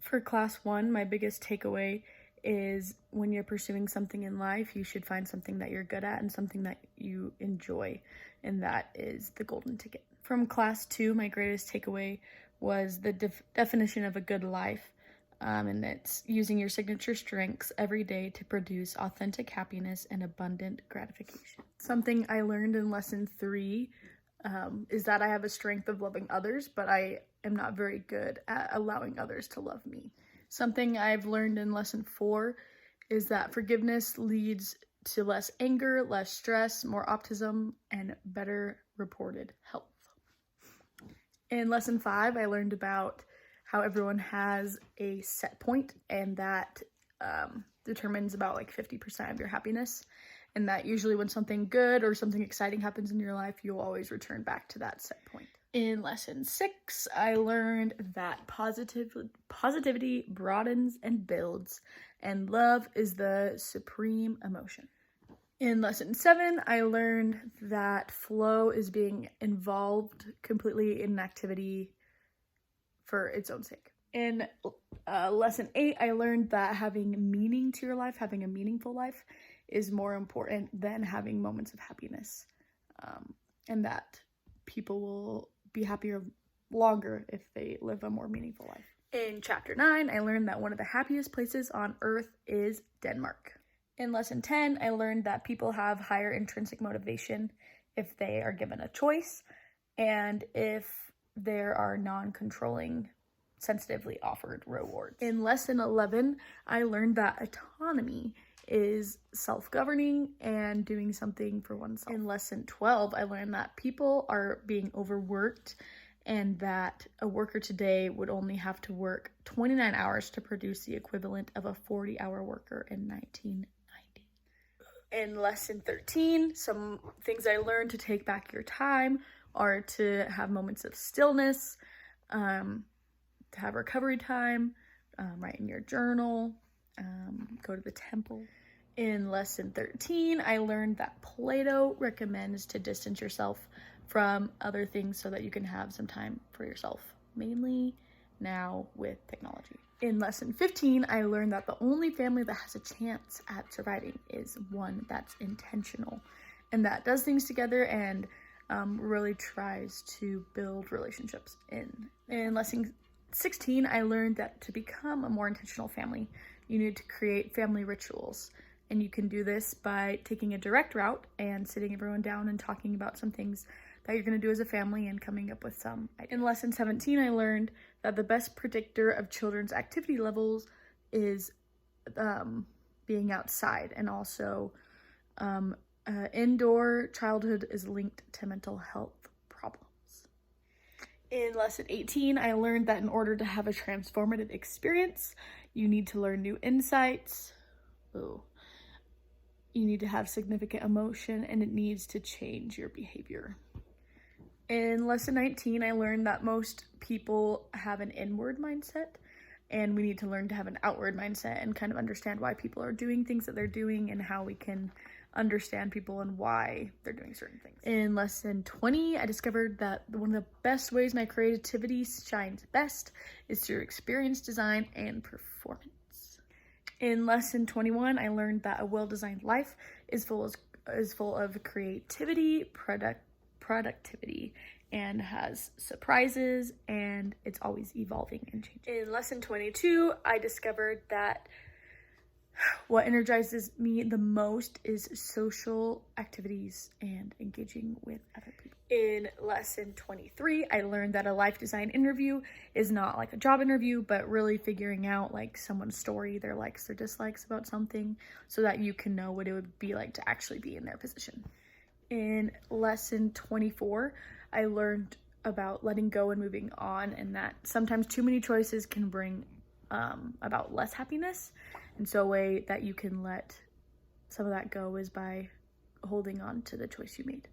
For class 1, my biggest takeaway is when you're pursuing something in life, you should find something that you're good at and something that you enjoy, and that is the golden ticket. From class 2, my greatest takeaway was the definition of a good life, and it's using your signature strengths every day to produce authentic happiness and abundant gratification. Something I learned in lesson 3 is that I have a strength of loving others, but I am not very good at allowing others to love me. Something I've learned in lesson 4 is that forgiveness leads to less anger, less stress, more optimism, and better reported health. In lesson 5, I learned about how everyone has a set point, and that determines about like 50% of your happiness. And that usually when something good or something exciting happens in your life, you'll always return back to that set point. In lesson 6, I learned that positivity broadens and builds, and love is the supreme emotion. In lesson 7, I learned that flow is being involved completely in an activity for its own sake. In lesson 8, I learned that having meaning to your life, having a meaningful life, is more important than having moments of happiness, and that people will be happier longer if they live a more meaningful life. In chapter 9, I learned that one of the happiest places on earth is Denmark. In lesson 10, I learned that people have higher intrinsic motivation if they are given a choice and if there are non-controlling, sensitively offered rewards. In lesson 11, I learned that autonomy is self-governing and doing something for oneself. In lesson 12, I learned that people are being overworked and that a worker today would only have to work 29 hours to produce the equivalent of a 40-hour worker in 1990. In lesson 13, some things I learned to take back your time are to have moments of stillness, to have recovery time, write in your journal, go to the temple. In lesson 13, I learned that Plato recommends to distance yourself from other things so that you can have some time for yourself, mainly now with technology. In lesson 15, I learned that the only family that has a chance at surviving is one that's intentional and that does things together and really tries to build relationships. In lesson 16, I learned that to become a more intentional family, you need to create family rituals. And you can do this by taking a direct route and sitting everyone down and talking about some things that you're going to do as a family and coming up with some ideas. In lesson 17, I learned that the best predictor of children's activity levels is being outside, and also indoor childhood is linked to mental health problems. In lesson 18, I learned that in order to have a transformative experience, you need to learn new insights. You need to have significant emotion, and it needs to change your behavior. In lesson 19, I learned that most people have an inward mindset, and we need to learn to have an outward mindset and kind of understand why people are doing things that they're doing and how we can understand people and why they're doing certain things. In lesson 20, I discovered that one of the best ways my creativity shines best is through experience design and performance. In lesson 21, I learned that a well-designed life is full of creativity, productivity, and has surprises, and it's always evolving and changing. In lesson 22, I discovered that what energizes me the most is social activities and engaging with other people. In lesson 23, I learned that a life design interview is not like a job interview, but really figuring out like someone's story, their likes or dislikes about something, so that you can know what it would be like to actually be in their position. In lesson 24, I learned about letting go and moving on, and that sometimes too many choices can bring about less happiness. And so a way that you can let some of that go is by holding on to the choice you made.